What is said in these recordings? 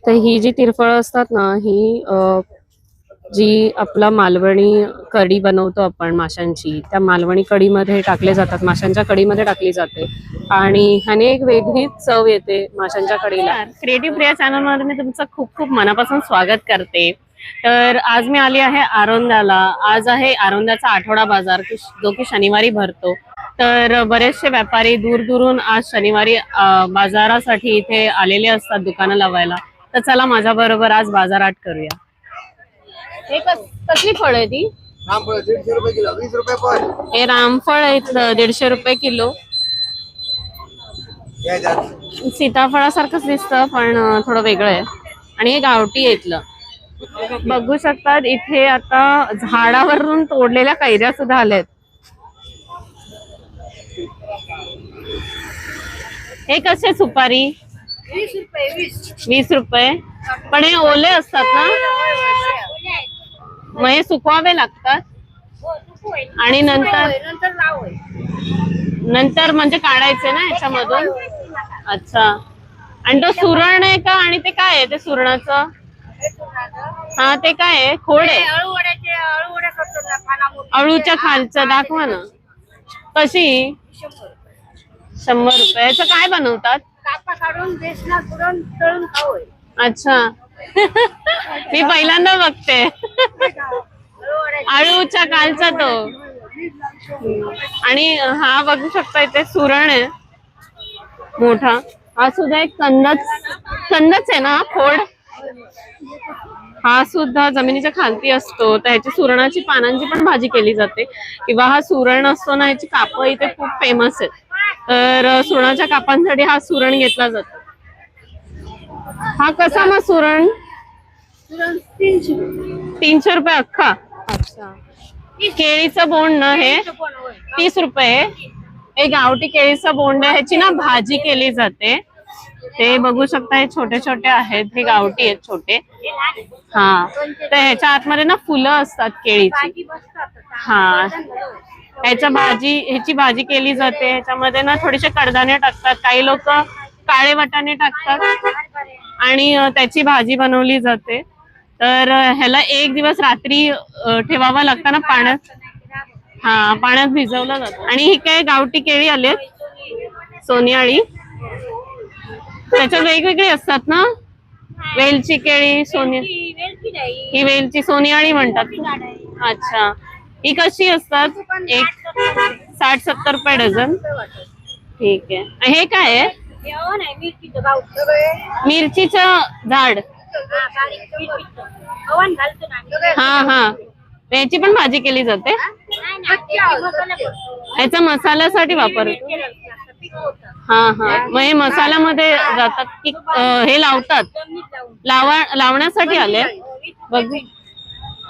तर ही जी तिरफळ असतात ना, ही जी आपला मालवणी कढी बनवतो आपण माशांची, त्या मालवणी कढीमध्ये टाकले जातात, माशांच्या कढीमध्ये टाकली जाते आणि ह्याने एक वेगळीच चव येते माशांच्या कढीला. क्रिएटिव्ह प्रिया चॅनल मध्ये मी तुमचं खूप खूप मनापासून स्वागत करते. तर आज मी आली आहे आरोंद्याला. आज आहे आरोंद्याचा आठवडा बाजार जो की शनिवारी भरतो. तर बरेचसे व्यापारी दूर दूरून आज शनिवारी बाजारासाठी इथे आलेले असतात दुकानं लावायला. तर चला माझ्या बरोबर आज बाजारात करूया. हे कसली फळ आहे ती? रामफळ 150 रुपये किलो, 20 रुपये पण. हे रामफळ आहे 150 रुपये किलो. सीताफळासारखंच दिसतं पण थोडं वेगळं आहे आणि हे गावठी आहे इथलं. बघू शकतात इथे आता झाडावरून तोडलेल्या कैऱ्या सुद्धा आल्यात. हे कसे सुपारी? 20 रुपये. 20 रुपये. पण हे ओले असतात ना, मग हे सुकवावे लागतात आणि नंतर म्हणजे काढायचे ना याच्यामधून. अच्छा. आणि तो सुरण आहे का? आणि ते काय आहे ते सुरणाचं? हा ते काय आहे? खोड आहे. अळूच्या खालचं दाखवा ना. कशी? 100 रुपये. याचं काय बनवतात? अच्छा. मी पहिल्यांदा बघते. आळूच्या कालचा तो. आणि हा बघू शकता इथे सुरण आहे मोठा. हा सुद्धा एक कंदच आहे ना, खोड. हा सुद्धा जमिनीच्या खालती असतो. तर ह्याची सुरणाची पानांची पण भाजी केली जाते किंवा हा सुरण असतो ना, ह्याची कापं इथे खूप फेमस आहेत. तर सुरणाच्या कापांसाठी हा सुरण घेतला जातो. हा कसा मग सुरण? 300 रुपये अख्खा. अच्छा. केळीचं बोंड ना हे 30 रुपये. हे गावठी केळीचं बोंड आहे. ह्याची ना भाजी केली जाते. ते बघू शकता हे छोटे छोटे आहेत. हे गावठी आहेत छोटे. हा. तर ह्याच्या आतमध्ये ना फुलं असतात केळीची. हा. ह्याची भाजी केली जाते. ह्याच्यामध्ये ना थोडेसे कडधान्य टाकतात. काही लोक काळे वाटाणे टाकतात आणि त्याची भाजी बनवली जाते. तर ह्याला एक दिवस रात्री ठेवावं लागतं ना पाण्यात. हा, पाण्यात भिजवलं जातं. आणि ही काय गावठी केळी आलेत सोनियाळी. त्याच्यात वेगवेगळी असतात ना, वेलची केळी, ही वेलची सोनियाळी म्हणतात. अच्छा. ही कशी असतात? एक 60-70 रुपये डझन. ठीक आहे. हे काय आहे? मिरचीचं झाड. हा हा. याची पण भाजी केली जाते. याचा मसाल्यासाठी वापरतो. हा हा. मग हे मसाल्यामध्ये जातात की हे लावतात? लावण्यासाठी आले बघ.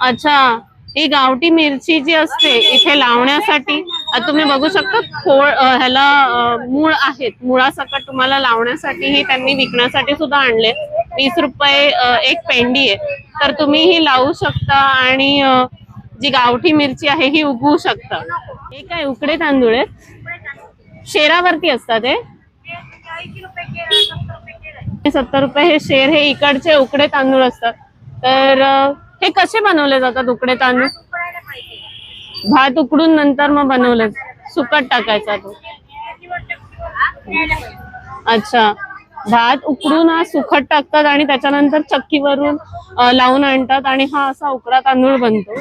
अच्छा. ही गावठी मिरची जी असते इथे लावण्यासाठी तुम्ही बघू शकता. ह्याला मूळ आहेत. मुळासकट तुम्हाला लावण्यासाठी ही त्यांनी विकण्यासाठी सुद्धा आणले. 20 रुपये एक पेंडी आहे. तर तुम्ही ही लावू शकता आणि जी गावठी मिरची आहे ही उगवू शकता. हे काय उकडे तांदूळ आहेत? शेरावरती असतात हे. 70 रुपये हे शेर. हे इकडचे उकडे तांदूळ असतात. तर हे कसे बनवले जातात उकडे तांदूळ? भात उकडून नंतर मग बनवले सुकट टाकायचा तो. अच्छा. भात उकडून सुकट टाकतात आणि त्याच्यानंतर चक्कीवरून लावून आणतात आणि हा असा उकडा तांदूळ बनतो.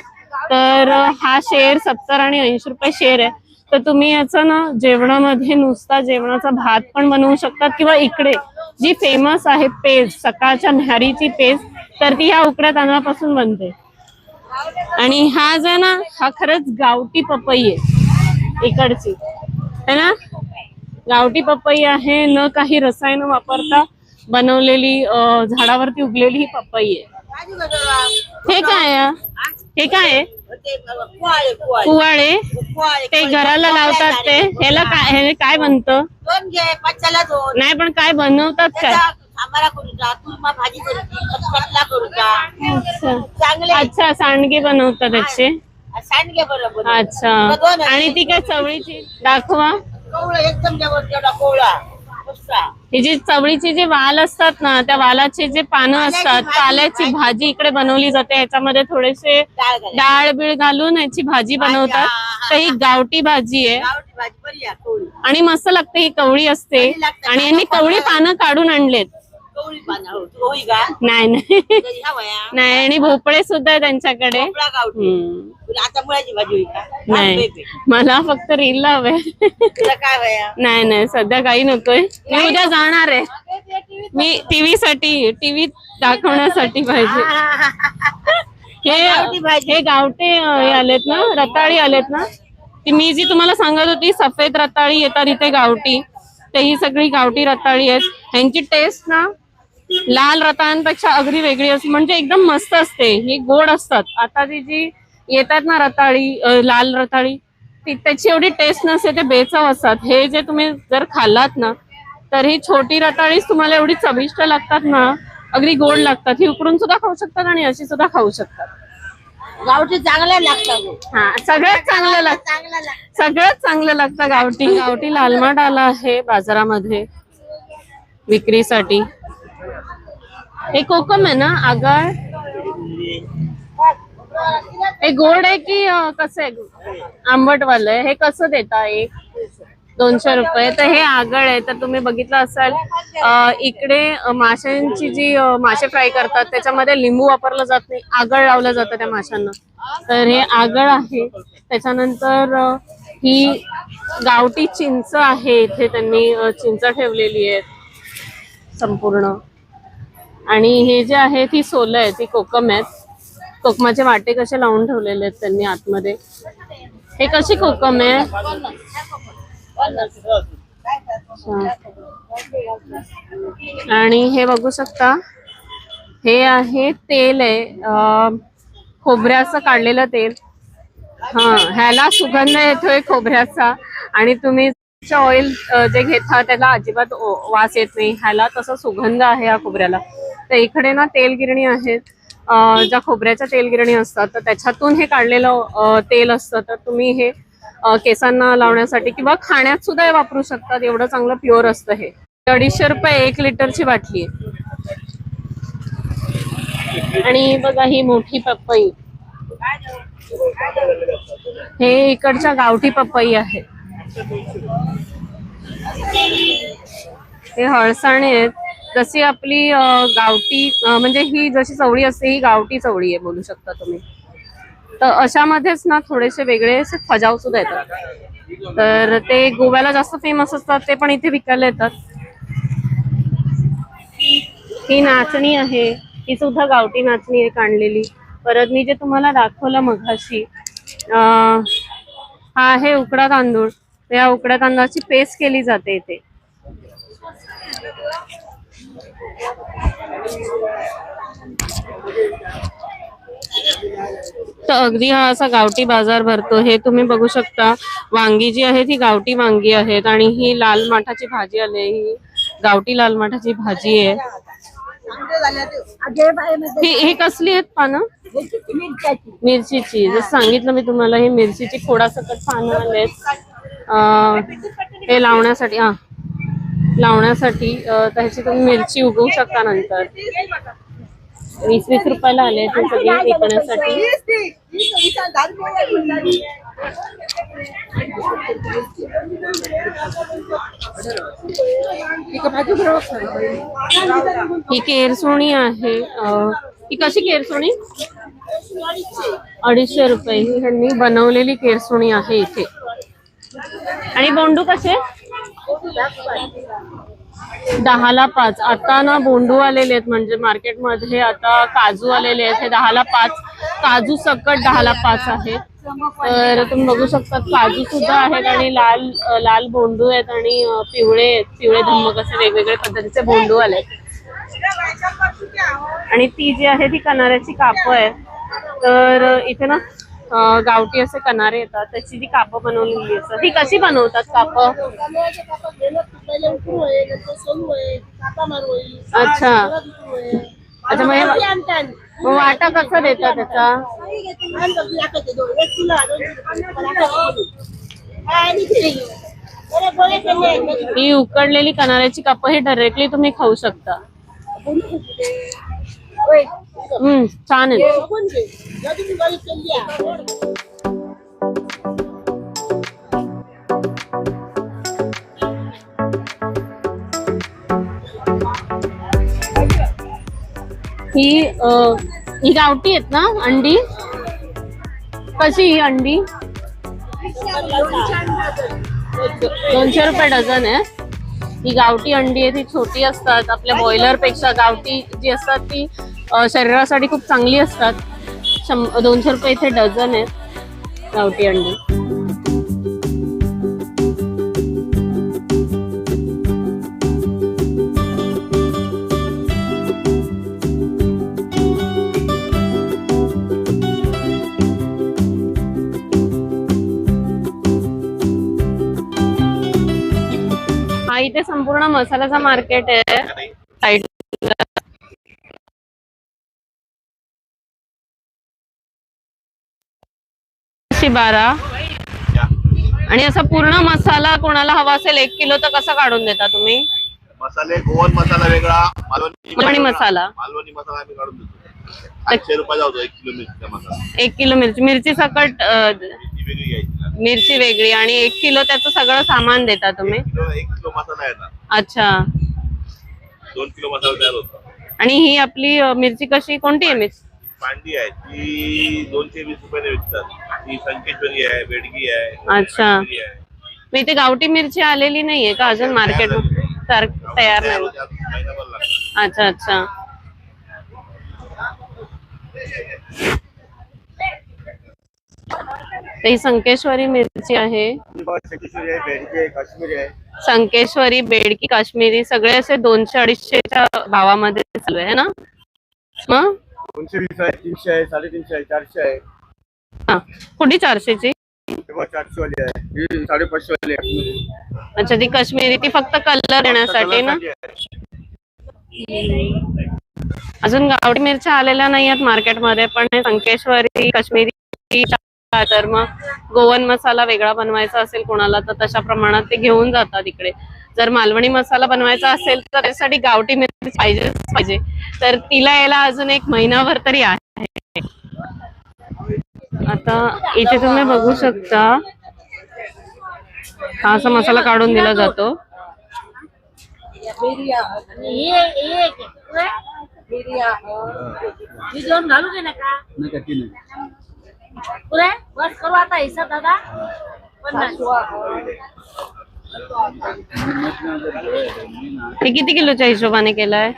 तर हा शेर 70 आणि 80 रुपये शेर आहे. तर तुम्ही याचा ना जेवणामध्ये नुसता जेवणाचा भात पण बनवू शकतात किंवा इकडे जी फेमस आहे पेज, सकाळच्या न्याहारीची पेज, तर ती ह्या उकड्या तांदळापासून बनते. आणि हा जो ना, हा खरंच गावठी पपई आहे इकडची है ना. गावठी पपई आहे, न काही रसायन वापरता बनवलेली झाडावरती उगलेली ही पपई आहे. हे काय आहे? हे काय आहे? कुवाळे. ते घराला लावतात ते. ह्याला काय काय बनतं? नाही पण काय बनवतात काय? अच्छा. सांडगे बनवतात त्याचे. अच्छा. आणि ती काय चवळीची दाखवा. ही जी चवळीची जी वाल असतात ना, त्या वालाचे जे पानं असतात, पाल्याची भाजी इकडे बनवली जाते. याच्यामध्ये थोडेसे डाळ बीळ घालून याची भाजी बनवतात. तर ही गावठी भाजी आहे आणि मस्त लागते. ही कवळी असते आणि यांनी कवळी पानं काढून आणलेत. नाही नाही नाही, आणि भोपळे सुद्धा आहे त्यांच्याकडे. नाही, मला फक्त रील हवे. नाही नाही, सध्या काही नकोय. मी उद्या जाणार आहे. मी टीव्ही दाखवण्यासाठी पाहिजे. हे गावटे हे आलेत ना, रताळी आलेत ना. ती मी जी तुम्हाला सांगत होती सफेद रताळी येतात इथे गावठी, तर ही सगळी गावठी रताळी आहेत. ह्यांची टेस्ट ना लाल रताळ्यांपेक्षा अगदी वेगळी असते, म्हणजे एकदम मस्त असते. ही गोड असतात. आता ती जी येतात ना रताळी, लाल रताळी, त्याची एवढी टेस्ट नसते, ते बेचव असतात. हे जे तुम्ही जर खाल्लात ना, तर ही छोटी रताळीच तुम्हाला एवढी चविष्ट लागतात ना, अगदी गोड लागतात. ही उकडून सुद्धा खाऊ शकतात आणि अशी सुद्धा खाऊ शकतात. गावठी चांगलं लागतं. हा, सगळ्यात चांगलं लागतं. सगळ्यात चांगलं लागतं गावठी. गावठी लालमाट आला आहे बाजारामध्ये विक्रीसाठी. हे कोकम आहे ना, आगळ. हे गोड आहे की कसं आहे, आंबटवालं आहे? हे कसं देता? एक 200 रुपये. तर हे आगळ आहे. तर तुम्ही बघितलं असाल इकडे माशांची जी मासे फ्राय करतात त्याच्यामध्ये लिंबू वापरलं जात नाही, आगळ लावलं जातं त्या माशांना. तर हे आगळ आहे. त्याच्यानंतर ही गावठी चिंच आहे. इथे त्यांनी चिंच ठेवलेली आहे संपूर्ण. आणि हे जे आहे ती सोलं आहे, ती कोकम आहेत. कोकमाचे वाटे कसे लावून ठेवलेले आहेत त्यांनी आतमध्ये. हे कशी कोकम आहे? आणि हे बघू शकता, हे आहे तेल आहे, खोबऱ्याचं काढलेलं तेल. हा, ह्याला सुगंध येतोय खोबऱ्याचा. आणि तुम्ही ऑइल जे घेता त्याला अजिबात वास येत नाही. ह्याला तसा सुगंध आहे या खोबऱ्याला. तर इकडे ना तेलगिरणी आहेत, ज्या खोबऱ्याच्या तेलगिरणी असतात, तर त्याच्यातून हे काढलेलं तेल असतं. तर तुम्ही हे केसांना लावण्यासाठी किंवा खाण्यात सुद्धा हे वापरू शकतात. एवढं चांगलं प्युअर असतं हे. 250 रुपये 1 लिटरची बाटली आहे. आणि बघा ही मोठी पपई, हे इकडच्या गावठी पपई आहे. हे हळसाणे आहेत. जशी आपली गावठी म्हणजे ही जशी चवळी असते, ही गावठी चवळी आहे बोलू शकता तुम्ही. तर अशामध्येच ना थोडेसे वेगळे असे फजाव सुद्धा येतात. तर ते गोव्याला जास्त फेमस असतात, ते पण इथे विकायला येतात. ही नाचणी आहे, ही सुद्धा गावठी नाचणी आहे काढलेली. परत मी जे तुम्हाला दाखवलं मघाशी, हा आहे उकडा तांदूळ. या उकड्या तांदळाची पेस्ट केली जाते इथे. तर अगदी हा असा गावठी बाजार भरतो. हे तुम्ही बघू शकता, वांगी जी आहे ती गावठी वांगी आहेत. आणि ही लाल माठाची भाजी आली, ही गावठी लाल माठाची भाजी आहे. ही कसली आहेत पानं? मिरचीची. जसं सांगितलं मी तुम्हाला, ही मिरचीची खोडासकट पानं आलेत हे लावण्यासाठी. हा, लावण्यासाठी. त्याची तुम्ही मिरची उगवू शकता नंतर. 20-20 रुपयाला आले ते सगळे विकण्यासाठी. ही केरसुणी आहे. ही कशी केरसुणी? 250 रुपये. ही ह्यांनी बनवलेली केरसुणी आहे इथे. आणि बोंडू कसे? 10ला 5. आता ना बोंडू आलेले आहेत, म्हणजे मार्केटमध्ये आता काजू आलेले आहेत. हे 10ला 5. काजू सकट 10ला 5 आहेत. तर तुम्ही बघू शकता काजू सुद्धा आहेत आणि लाल लाल बोंडू आहेत आणि पिवळे धम्मक असे वेगवेगळे पद्धतीचे बोंडू आले. आणि ती जी आहे ती कनाऱ्याची कापं आहे. तर इथे ना गावठी असे कनारे येतात, त्याची ती कापं बनवलेली असतात. ती कशी बनवतात कापं? अच्छा अच्छा. मग वाटा कसा देतात त्याचा? ही उकडलेली कनाऱ्याची कापं ही डायरेक्टली तुम्ही खाऊ शकता. छान आहे. ही गावठी आहेत ना अंडी? कशी ही अंडी? 200 रुपये डझन आहे. ही गावठी अंडी आहे, ती छोटी असतात. आपल्या बॉयलर पेक्षा गावठी जी असतात ती शरीरासाठी खूप चांगली असतात. 200 रुपये इथे डझन आहेत गावठी अंडी. इथे संपूर्ण मसाल्याचा मार्केट आहे. साईड 12 आणि असा पूर्ण मसाला कोणाला हवा असेल 1 किलो तर कसा काढून देता तुम्ही? मसाले गोवन मसाला वेगळा, मालवणी मसाला आम्ही काढून देतो. 800 रुपये जातो 1 किलो मिरचीचा मसाला. 1 किलो मिरची सकट वेगळी घ्यायची. मिरची वेगळी आणि 1 किलो त्याचं सगळं सामान देता तुम्ही? 1 किलो मसाला आहे ना. अच्छा. 2 किलो मसाला तयार होतो. आणि ही आपली मिरची कशी कोणती आहे मिरची? पांडी आहे ती 220 रुपयाने विकतात. ती संकेश्वरी आहे, बेडगी आहे. अच्छा. मग इथे गावठी मिरची आलेली नाहीये का अजून मार्केट तयार नाही? अच्छा अच्छा. ही संकेश्वरी मिरची आहे. संकेश्वरी आहे, बेडगी आहे, काश्मीरी आहे. संकेश्वरी, बेडकी, काश्मीरी सगळे असे 200-250च्या भावामध्ये चालू आहे ना? मग 220 आहे, 300 आहे, 350 आहे, 400 आहे. हा, कुठे 400ची? 400 वाली आहे, 550 वाली आहे. अच्छा, ती काश्मीरी ती फक्त कलर येण्यासाठी ना? अजून गावठी मिरच्या आलेल्या नाही आहेत मार्केटमध्ये, पण संकेश्वरी, काश्मीरी तर मग गोवन मसाला वेगळा बनवायचा असेल कोणाला तर तशा प्रमाणात ते घेऊन जातात इकडे. जर मालवणी मसाला बनवायचा असेल तर त्यासाठी गावठी मिरची पाहिजे, तर तिला यायला अजून 1 महिनाभर तरी आहे. आता इथे तुम्ही बघू शकता हा असा मसाला काढून दिला जातो. बस करू आता हिस्सा दादा. हे किती किलोच्या हिशोबाने केलाय?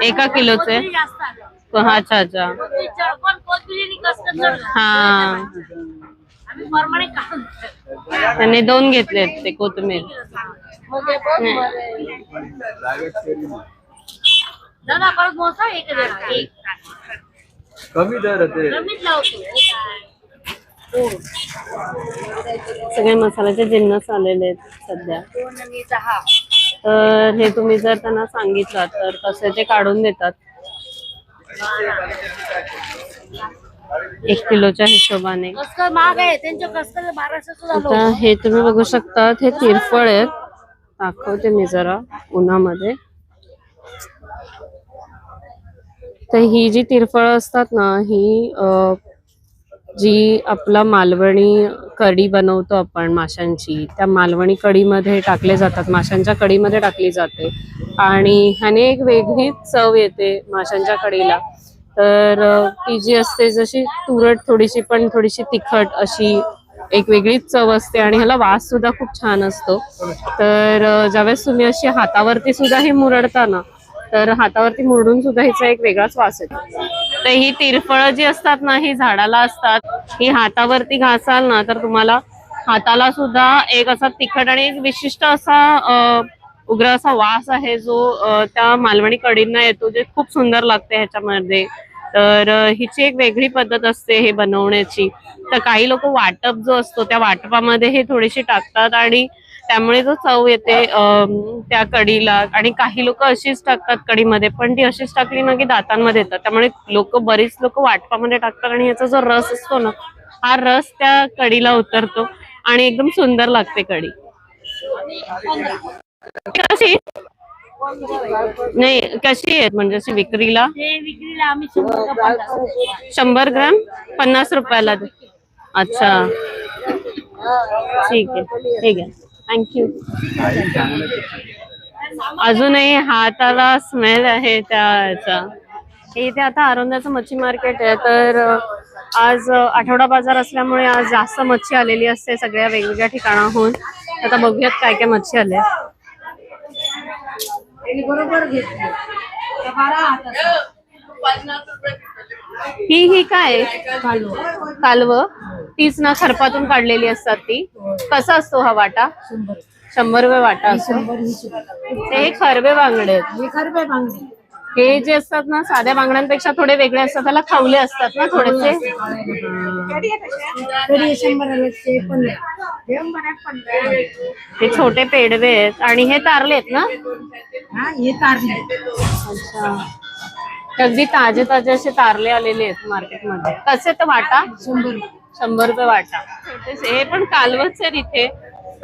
1 किलोचे. अच्छा अच्छा. हा, त्याने 2 घेतलेत ते कोथिंबीर. कमी दर होते. सगळे मसाल्याचे जिन्नस आलेले आहेत सध्या. तर हे तुम्ही जर त्यांना सांगितलं तर तसे ते काढून देतात 1 किलोच्या हिशोबाने. आता हे तुम्ही बघू शकता हे तिरफळ आहेत. दाखवते मी जरा उन्हामध्ये. तर ही जी तिरफळ असतात ना ही जी आपला मालवणी कढी बनवतो आपण माशांची, त्या मालवणी कढीमध्ये टाकले जातात, माशांच्या कढीमध्ये टाकली जाते आणि ह्याने एक वेगळीच चव येते माशांच्या कढीला. तर ती जी असते जशी तुरट थोडीशी पण थोडीशी तिखट अशी एक वेगळीच चव असते आणि ह्याला वास सुद्धा खूप छान असतो. तर ज्यावेळेस तुम्ही अशी हातावरती सुद्धा हे मुरडता ना तर हातावरती मुरडून सुद्धा हिचा एक वेगळाच वास येतो. तर ही तिरफळं जी असतात ना ही झाडाला असतात. ही हातावरती घासाल ना तर तुम्हाला हाताला सुद्धा एक असा तिखट आणि एक विशिष्ट असा उग्र असा वास आहे जो त्या मालवणी कढींना येतो, जे खूप सुंदर लागते ह्याच्यामध्ये. तर हिची एक वेगळी पद्धत असते हे बनवण्याची. तर काही लोक वाटप जो असतो त्या वाटपामध्ये हे थोडीशी टाकतात आणि त्यामुळे जो चव येते त्या कढीला. आणि काही लोक अशीच टाकतात कढीमध्ये, पण ती अशीच टाकली ना की दातांमध्ये येतात. त्यामुळे बरीच लोक वाटपामध्ये टाकतात आणि याचा जो रस असतो ना हा रस त्या कढीला उतरतो आणि एकदम सुंदर लागते कढी. कशी नाही कशी आहेत म्हणजे अशी विक्रीला? ते विक्रीला आम्ही 100 का 50. 100 ग्रॅम 50 रुपयाला. अच्छा ठीक आहे थँक्यू. अजूनही हाताला स्मेल आहे त्याचा. इथे आता आरोंदाचं मच्छी मार्केट आहे. तर आज आठवडा बाजार असल्यामुळे आज जास्त मच्छी आलेली असते सगळ्या वेगवेगळ्या ठिकाणाहून. आता बघूयात काय काय मच्छी आले. बरोबर घेतली. ही काय कालव? तीच ना खरपातून काढलेली असतात ती. कसा असतो हा वाटा? 100 रुपये वाटा असतो. हे खरबे बांगडे आहेत. हे जे असतात ना साध्या बांगड्यांपेक्षा थोडे वेगळे असतात. त्याला खावले असतात ना थोडेसे. हे छोटे पेडवे आहेत आणि हे तारले आहेत ना? अच्छा अगदी ताजे ताजे असे तारले आलेले आहेत मार्केटमध्ये. कसे तर वाटा? 100 रुपये वाटा. छोटेसे हे पण कालवच आहेत इथे.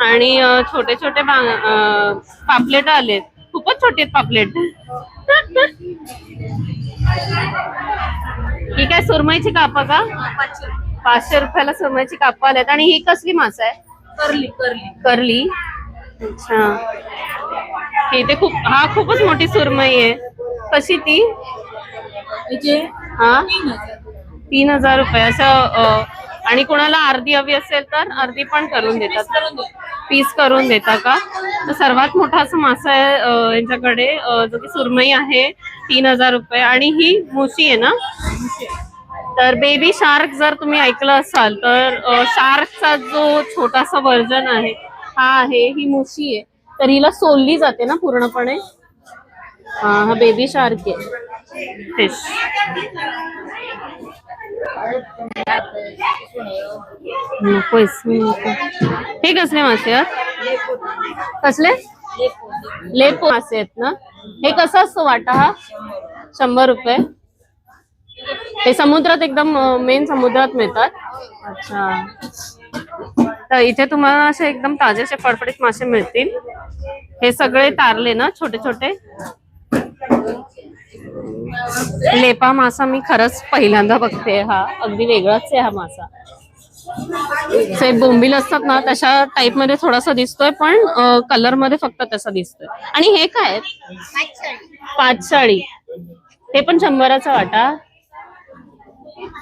आणि छोटे छोटे पापलेट आलेत. खूपच छोटे आहेत पापलेट. ही काय सुरमईची कापा का? 500 रुपयाला सुरमईची कापा आल्यात. आणि ही कसली मासा आहे? करली. अच्छा इथे खूपच मोठी सुरमई आहे. कशी ती? हा 3000 रुपये असं. आणि कोणाला अर्धी हवी असेल तर अर्धी पण करून देतात. पीस करून देता का? तर सर्वात मोठा असं मासा आहे यांच्याकडे जो की सुरमई आहे 3000 रुपये. आणि ही मुशी आहे ना? तर बेबी शार्क जर तुम्ही ऐकलं असाल तर शार्कचा जो छोटासा व्हर्जन आहे हा आहे. ही मुशी आहे. तर हिला सोलली जाते ना पूर्णपणे. हा बेबी शार्क आहे फिश. हे कसले मासे आहेत? कसले? लेपो मासे आहेत ना? हे कसं असतो वाटा हा? 100 रुपये. हे समुद्रात एकदम मेन समुद्रात मिळतात. अच्छा तर इथे तुम्हाला असे एकदम ताजे असे फडफडीत मासे मिळतील. हे सगळे तारले ना छोटे छोटे. लेपा मासा मी खरंच पहिल्यांदा बघते. हा अगदी वेगळाच आहे हा मासा. से बोंबील असतात ना तशा टाइप मध्ये थोडासा दिसतोय पण कलर मध्ये फक्त तसा दिसतोय. आणि हे काय? पाचसाळी. हे पण 100चा वाटा.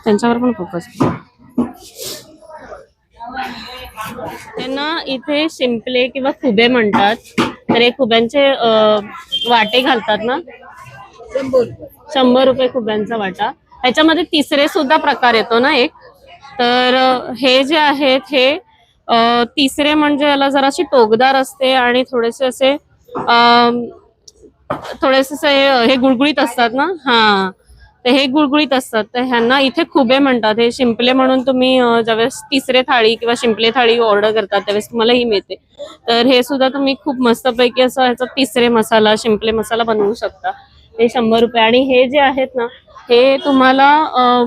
त्यांच्यावर पण फोकस. त्यांना इथे शिंपले किंवा खुबे म्हणतात. तर हे खुब्यांचे वाटे घालतात ना. 100 रुपये खुब्यांचा वाटा. ह्याच्यामध्ये तिसरे सुद्धा प्रकार येतो ना एक. तर हे जे आहेत हे तिसरे म्हणजे याला जराशी टोकदार असते आणि थोडेसे असे हे गुळगुळीत असतात ना. हा तर हे गुळगुळीत असतात. तर ह्यांना इथे खुबे म्हणतात. हे शिंपले म्हणून तुम्ही ज्यावेळेस तिसरे थाळी किंवा शिंपले थाळी ऑर्डर करतात त्यावेळेस तुम्हाला ही मिळते. तर हे सुद्धा तुम्ही खूप मस्तपैकी असं ह्याचा तिसरे मसाला शिंपले मसाला बनवू शकता. हे 100 रुपये. आणि हे जे आहेत ना हे तुम्हाला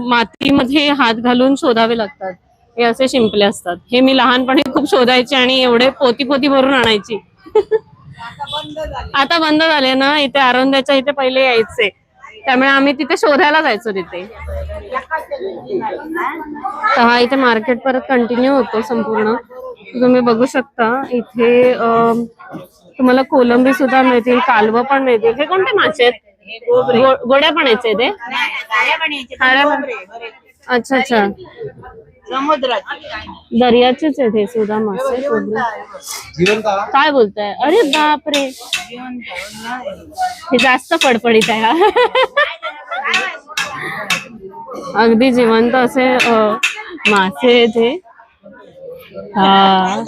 मातीमध्ये हात घालून शोधावे लागतात. हे असे शिंपले असतात. हे मी लहानपणी खूप शोधायचे आणि एवढे पोती पोती भरून आणायची. आता बंद झाले ना. इथे आरोंद्याच्या इथे पहिले यायचे त्यामुळे आम्ही तिथे शोधायला जायचो तिथे. तर हा इथे मार्केट परत कंटिन्यू होतो संपूर्ण. तुम्ही बघू शकता इथे तुम्हाला कोलंबी सुद्धा मिळतील. कालवं पण मिळतील. हे कोणते मासे आहेत? गोड्या पाण्याचे ते? अच्छा अच्छा दर्याचेच आहेत हे सुद्धा मासे. काय बोलताय? अरे बापरे हे जास्त फडफडीत आहे हा. अगदी जिवंत असे मासे आहेत हे. हा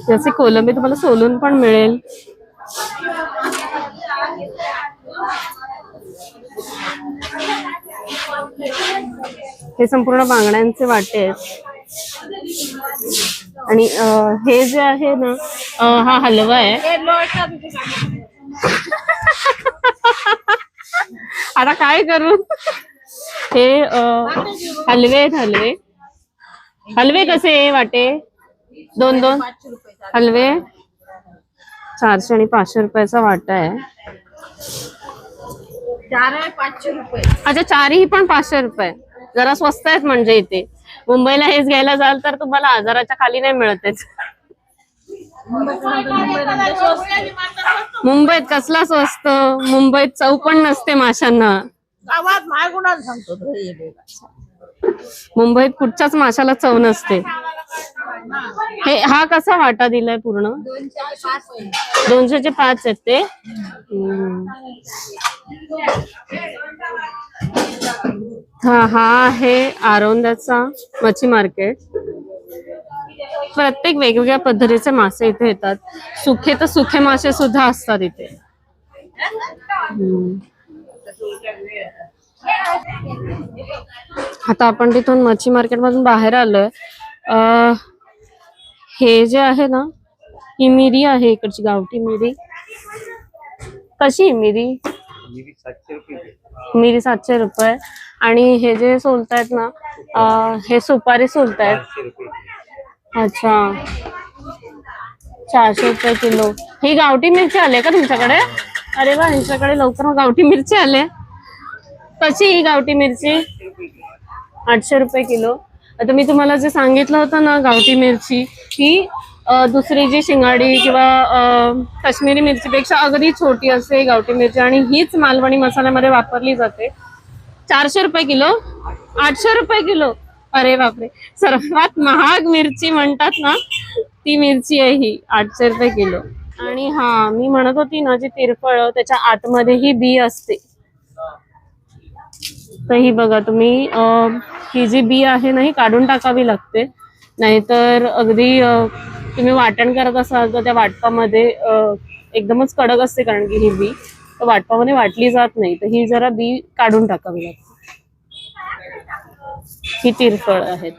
जसे कोलंबी तुम्हाला सोलून पण मिळेल. हे संपूर्ण बांगड्यांचे वाटे आहेत. आणि हे जे आहे ना हा हलवा आहे. आता काय करू? हे हलवे आहेत. हलवे कसे वाटे? दोन दोन हलवे 400 आणि 500 रुपयाचा वाटा आहे. 4 आहे 500 रुपये. अच्छा, चारही पण 500 रुपये. जरा स्वस्त आहेत म्हणजे इथे. मुंबईला हेच घ्यायला जाल तर तुम्हाला 1000च्या खाली नाही मिळतेच. मुंबईत कसला स्वस्त, मुंबईत चव पण नसते माशांना. गावात मायगुणाला सांगतो तो हे बघा. मुंबईत कुठच्याच माशाला चव नसते. हे हा कसा वाटा दिलाय पूर्ण? 200चे 5 आहेत ते. हा आहे आरोंद्याचा मच्छी मार्केट. प्रत्येक वेगवेगळ्या पद्धतीचे मासे इथे येतात. सुखे तर सुखे मासे सुद्धा असतात इथे. आता आपण तिथून मच्छी मार्केट मधून बाहेर आलोय. हे जे आहे ना, ही मिरी आहे इकडची गावठी मिरी. कशी मिरी? मिरी 700 रुपये. आणि हे जे सोलतायत ना, हे सुपारी सोलतायत. अच्छा, 400 रुपये किलो. ही गावठी मिरची आली का तुमच्याकडे? अरे वा, यांच्याकडे लवकर गावठी मिरची आले. कशी ही गावठी मिरची? 800 रुपये किलो. आता मी तुम्हाला जे सांगितलं होतं ना, गावठी मिरची ही दुसरी जी शिंगाडी किंवा काश्मीरी मिरचीपेक्षा अगदी छोटी असते गावठी मिरची. आणि हीच मालवणी मसाल्यामध्ये वापरली जाते. 400 रुपये किलो, 800 रुपये किलो. अरे बापरे, सर्वात महाग मिरची म्हणतात ना, ती मिरची आहे ही. 800 रुपये किलो. आणि हा, मी म्हणत होती ना, जी तिरफळ त्याच्या आतमध्ये ही बी असते. तर ही बघा तुम्ही, ही जी बी आहे ना, ही काढून टाकावी लागते. नाहीतर अगदी तुम्ही वाटण करत असाल तर त्या वाटपामध्ये एकदमच कडक असते, कारण की ही बी तर वाटपामध्ये वाटली जात नाही. तर ही जरा बी काढून टाकावी लागते. ही तिरफळ आहेत.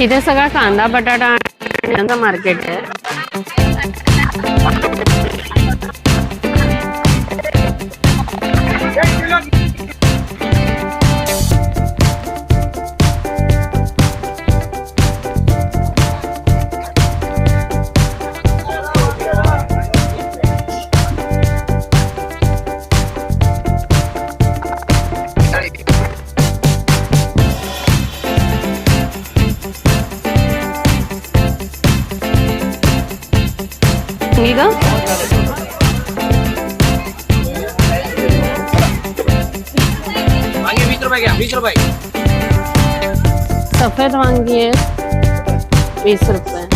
इथे सगळा कांदा बटाटा आणि मार्केट आहे. ठीक है, वांगी 20 रुपए क्या? 20 रुपए. सफेद वांगी है 20 रुपए.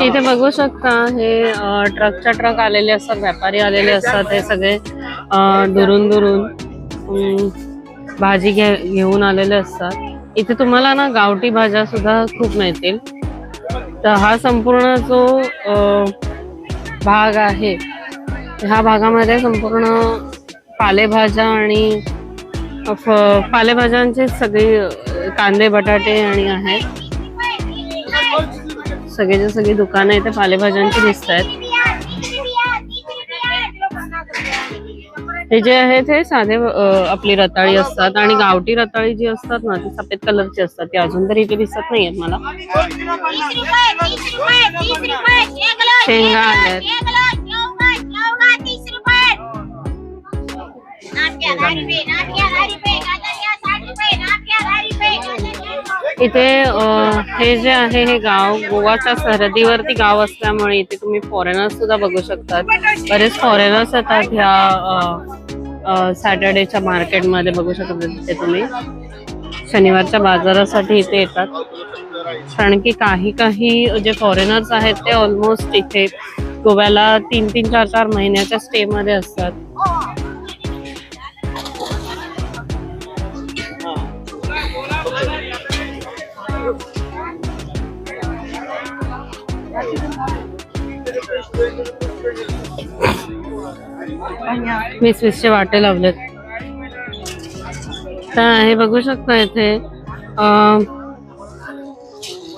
इथे बघू शकता, हे ट्रकच्या ट्रक आलेले असतात, व्यापारी आलेले असतात. हे सगळे दुरून दुरून भाजी घेऊन आलेले असतात. इथे तुम्हाला ना गावठी भाज्या सुद्धा खूप मिळतील. तर हा संपूर्ण जो भाग आहे, ह्या भागामध्ये संपूर्ण पालेभाज्या आणि पालेभाज्यांचे सगळे कांदे बटाटे आणि आहेत. सगळेच्या सगळी दुकानं इथे पालेभाज्यांची दिसत आहेत. हे जे आहे ते साधे आपली रताळी असतात आणि गावठी रताळी जी असतात ना ती सफेद कलरची असतात. ती अजून तरी इथे दिसत नाहीयेत मला. शेंगा आल्यात. इथे हे जे आहे हे गाव गोवाच्या सरहद्दीवरती गाव असल्यामुळे इथे तुम्ही फॉरेनर्स सुद्धा बघू शकतात. बरेच फॉरेनर्स येतात ह्या सॅटर्डेच्या मार्केटमध्ये बघू शकता. तिथे तुम्ही शनिवारच्या बाजारासाठी इथे येतात. कारण की काही जे फॉरेनर्स आहेत ते ऑलमोस्ट इथे गोव्याला 3-3, 4-4 महिन्याच्या स्टे मध्ये असतात. वीस वाटे लावलेत. तर हे बघू शकता इथे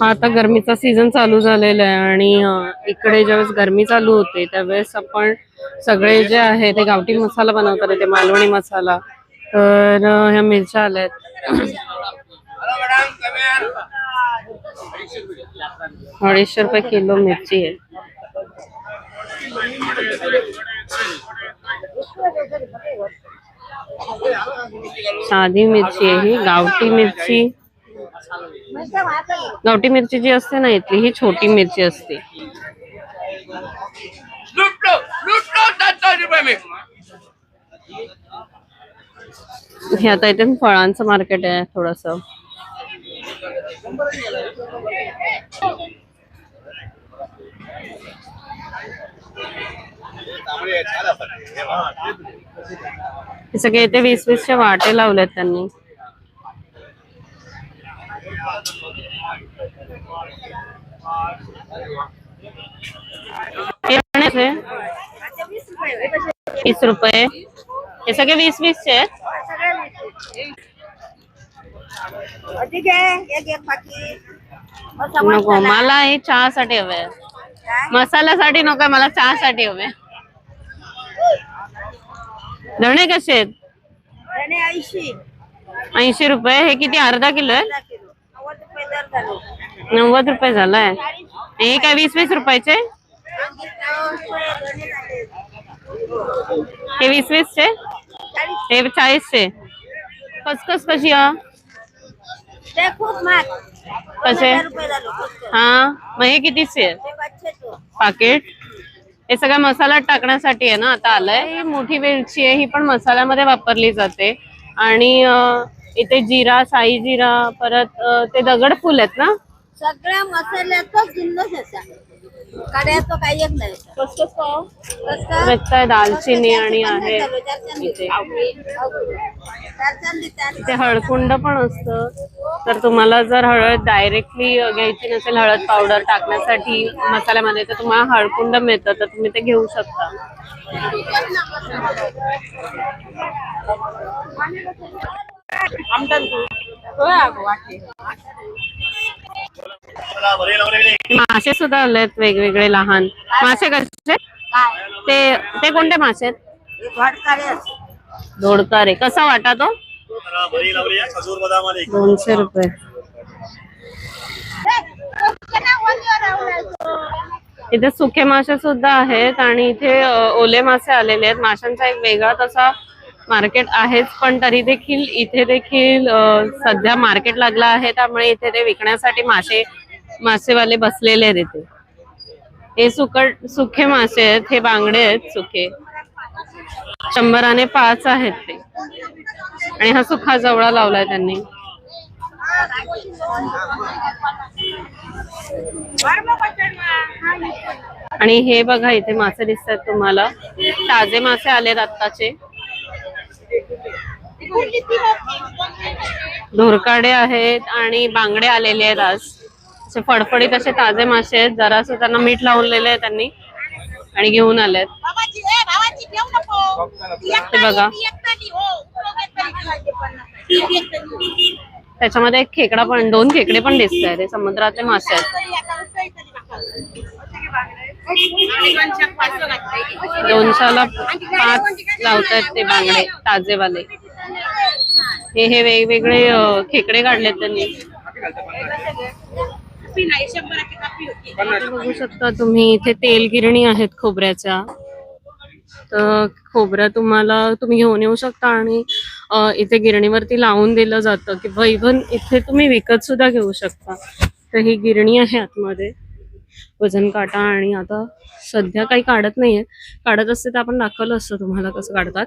आता गरमीचा सीझन चालू झालेला आहे आणि इकडे ज्यावेळेस गरमी चालू होते त्यावेळेस आपण सगळे जे आहे ते गावठी मसाला बनवतात इथे, मालवणी मसाला. तर ह्या मिरच्या आल्यात. 250 रुपये किलो मिरची आहे. साधी मिरची आहे ही. गावठी मिरची जी असते ना इथली ही छोटी मिरची असते. हे आता इथे फळांचं मार्केट आहे थोडस. हे सगळे इथे 20-20चे वाटे लावलेत त्यांनी. हे 20 रुपये. हे सगळे 20-20चे आहेत. नको मला हे चहासाठी हवे. मसाल्यासाठी नको, मला चहासाठी हवे. धणे कसे आहेत? 80 रुपये. हे किती अर्धा किलो आहे? 90 रुपये झालाय. हे काय 20-20 रुपयाचे? हे 20-20चे, हे 40चे. खसखस कशी आहे? कसे? हा मग हे कितीचे आहे पाकिट? हे सगळं मसाला टाकण्यासाठी आहे ना आता आलंय. ही मोठी वेलची आहे, ही पण मसाल्यामध्ये वापरली जाते. आणि इथे जिरा, साई जिरा, परत ते दगडफूल आहेत ना, सगळ्या मसाल्याचाच जिन्नस येतात. काढ्याचं काही एक नाही. दालचिनी आणि आहे इथे. इथे हळकुंड पण असतं. तर तुम्हाला जर हळद डायरेक्टली घ्यायची नसेल, हळद पावडर टाकण्यासाठी मसाल्यामध्ये, तर तुम्हाला हळकुंड मिळतं, तर तुम्ही ते घेऊ शकता. मासे सुद्धा आलेत वेगवेगळे लहान मासे. कसे ते कोणते मासे आहेत? दोडकारे. कसा वाटा तो? 200 रुपये. इथे सुके मासे सुद्धा आहेत आणि इथे ओले मासे आलेले आहेत. माशांचा एक वेगळा तसा मार्केट आहेच, पण तरी देखील इथे देखील सध्या मार्केट लागला आहे, त्यामुळे इथे ते विकण्यासाठी मासेवाले बसलेले आहेत इथे. हे सुखे मासे आहेत. हे बांगडे आहेत सुखे. 100 5 आहेत ते. आणि हा सुखा जवळा लावलाय त्यांनी. आणि हे बघा इथे मासे दिसतात तुम्हाला. ताजे मासे आलेत आत्ताचे. धोरकाडे आहेत आणि बांगडे आलेले आहेत आज. असे फडफडीत असे ताजे मासे आहेत. जरासं त्यांना मीठ लावलेलं आहे त्यांनी आणि घेऊन आलेत. ते बघा त्याच्यामध्ये एक खेकडा पण, 2 खेकडे पण दिसत आहेत. ते समुद्राचे मासे आहेत. 200ला 5 लावतायत ते बांगडे ताजेवाले. हे वेगवेगळे खेकडे काढलेत त्यांनी. बघू शकता तुम्ही इथे तेल गिरणी आहेत खोबऱ्याच्या. तर खोबरं तुम्ही घेऊन येऊ शकता आणि इथे गिरणीवरती लावून दिलं जातं किंवा इव्हन इथे तुम्ही विकत सुद्धा घेऊ शकता. तर ही गिरणी आहे आतमध्ये, वजन काटा. आणि आता सध्या काही काढत नाहीये, काढत असते तर आपण दाखवलं असतं तुम्हाला कसं काढतात.